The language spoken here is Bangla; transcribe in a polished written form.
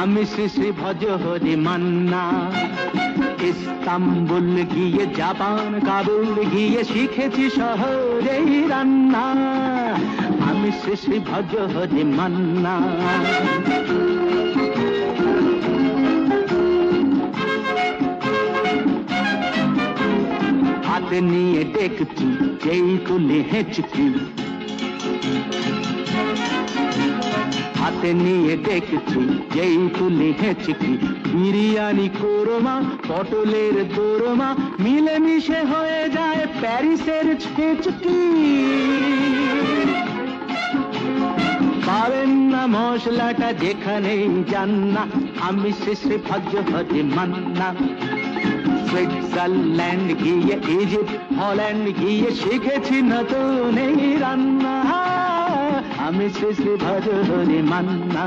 আমি শ্রী শ্রী ভজ হরি মান্না। ইস্তাম্বুল গিয়ে জাপান কাবুল গিয়ে শিখেছি শহরেই রান্না। আমি শ্রী শ্রী ভজ হরি মান্না। হাতে নিয়ে দেখছি যেই তুলি হেঁচকি, হাতে নিয়ে দেখছি যেই তুলি হেঁচকি। বিরিয়ানি কোরমা পটলের দোরমা মিলেমিশে হয়ে যায় প্যারিসের ছেচকি। পাবেন না মশলাটা যেখানেই যান না। আমি শ্রী শ্রী ভজ হরি মান্না। সুইজারল্যান্ড গিয়ে ইজিপ্ট হল্যান্ড গিয়ে শিখেছি নতুন এই রান্না। আমি শ্রী শ্রী ভজ হরি মান্না।